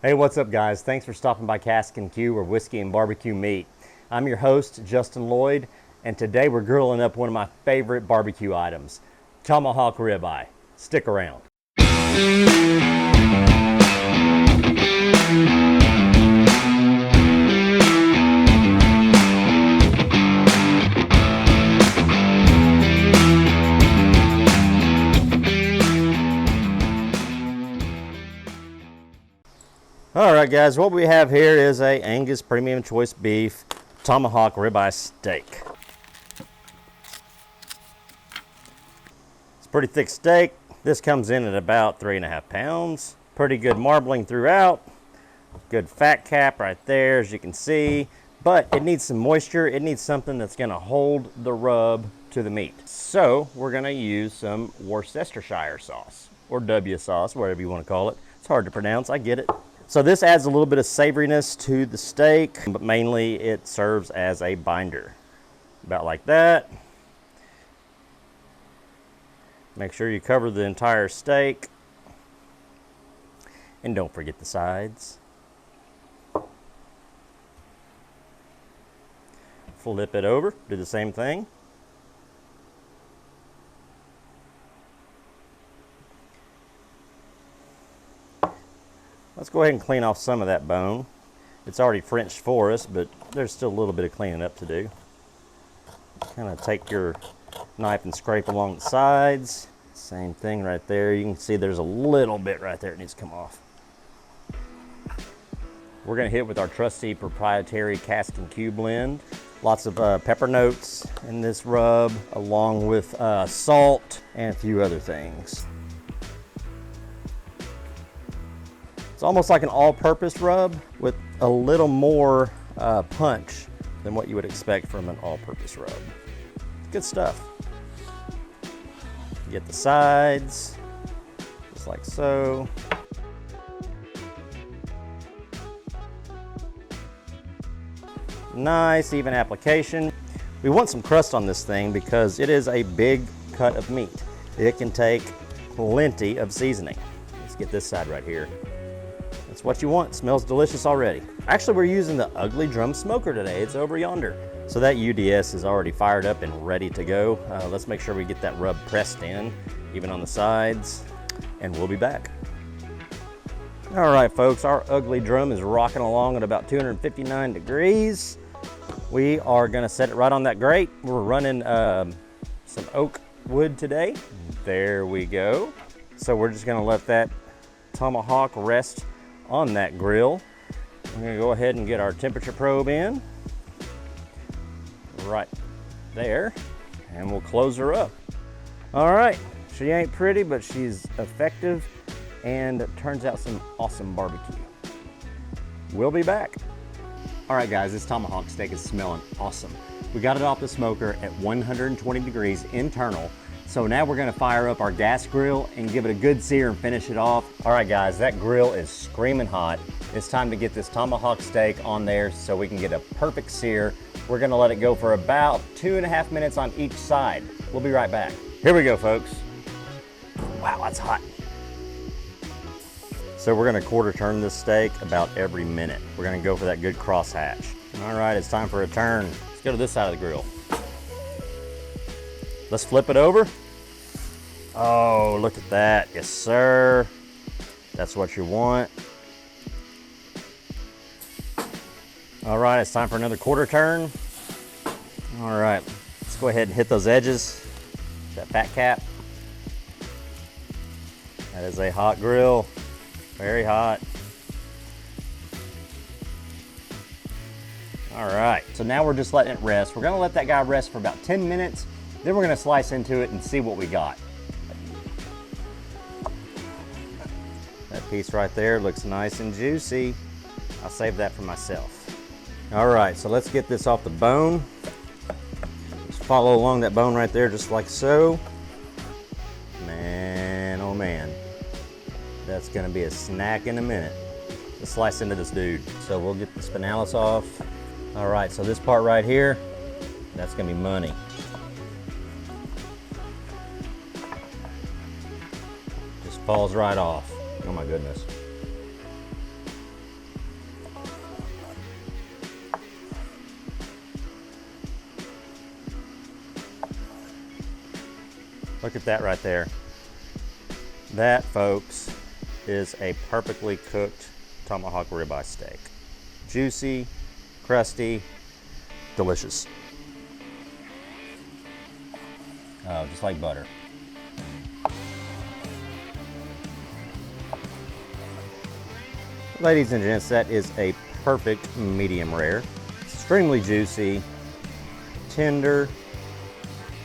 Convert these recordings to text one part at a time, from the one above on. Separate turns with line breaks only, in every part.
Hey, what's up guys? Thanks for stopping by Casks-n-Que, where whiskey and barbecue meet. I'm your host, Justin Lloyd, and today we're grilling up one of my favorite barbecue items, Tomahawk Ribeye. Stick around. All right, guys, what we have here is a Angus Premium Choice Beef Tomahawk Ribeye Steak. It's a pretty thick steak. This comes in at about 3.5 pounds. Pretty good marbling throughout. Good fat cap right there, as you can see. But it needs some moisture. It needs something that's gonna hold the rub to the meat. So we're gonna use some Worcestershire sauce, or W sauce, whatever you wanna call it. It's hard to pronounce, I get it. So this adds a little bit of savoriness to the steak, but mainly it serves as a binder. About like that. Make sure you cover the entire steak. And don't forget the sides. Flip it over, do the same thing. Let's go ahead and clean off some of that bone. It's already Frenched for us, but there's still a little bit of cleaning up to do. Kind of take your knife and scrape along the sides. Same thing right there. You can see there's a little bit right there that needs to come off. We're gonna hit with our trusty proprietary Casks-n-Que blend. Lots of pepper notes in this rub, along with salt and a few other things. It's almost like an all-purpose rub with a little more punch than what you would expect from an all-purpose rub. Good stuff. Get the sides, just like so. Nice, even application. We want some crust on this thing because it is a big cut of meat. It can take plenty of seasoning. Let's get this side right here. That's what you want. It smells delicious already. Actually, we're using the Ugly Drum Smoker today. It's over yonder. So that UDS is already fired up and ready to go. Let's make sure we get that rub pressed in, even on the sides, and we'll be back. All right, folks, our Ugly Drum is rocking along at about 259 degrees. We are gonna set it right on that grate. We're running some oak wood today. There we go. So we're just gonna let that tomahawk rest on that grill. We're gonna go ahead and get our temperature probe in right there, and we'll close her up. All right, she ain't pretty, but she's effective and turns out some awesome barbecue. We'll be back. All right guys, this tomahawk steak is smelling awesome. We got it off the smoker at 120 degrees internal. So now we're gonna fire up our gas grill and give it a good sear and finish it off. All right guys, that grill is screaming hot. It's time to get this tomahawk steak on there so we can get a perfect sear. We're gonna let it go for about 2.5 minutes on each side. We'll be right back. Here we go, folks. Wow, that's hot. So we're gonna quarter turn this steak about every minute. We're gonna go for that good crosshatch. All right, it's time for a turn. Let's go to this side of the grill. Let's flip it over. Oh, look at that. Yes, sir. That's what you want. All right, it's time for another quarter turn. All right, let's go ahead and hit those edges. That fat cap. That is a hot grill. Very hot. All right, so now we're just letting it rest. We're gonna let that guy rest for about 10 minutes. Then we're gonna slice into it and see what we got. That piece right there looks nice and juicy. I'll save that for myself. All right, so let's get this off the bone. Just follow along that bone right there, just like so. Man, oh man. That's gonna be a snack in a minute. Let's slice into this dude. So we'll get the spinalis off. All right, so this part right here, that's gonna be money. Just falls right off. Oh my goodness. Look at that right there. That, folks, is a perfectly cooked tomahawk ribeye steak. Juicy, crusty, delicious. Oh, just like butter. Ladies and gents, that is a perfect medium rare. Extremely juicy, tender.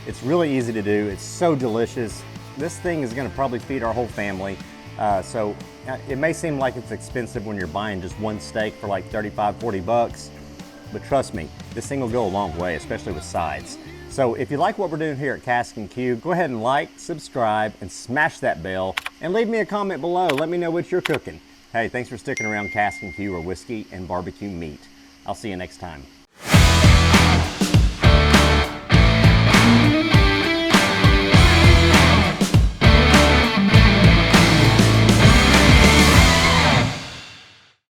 It's really easy to do. It's so delicious. This thing is gonna probably feed our whole family. It may seem like it's expensive when you're buying just one steak for like 35, 40 bucks, but trust me, this thing will go a long way, especially with sides. So if you like what we're doing here at Casks-n-Que, go ahead and like, subscribe, and smash that bell, and leave me a comment below. Let me know what you're cooking. Hey, thanks for sticking around Casks-n-Que, where whiskey and barbecue meet. I'll see you next time.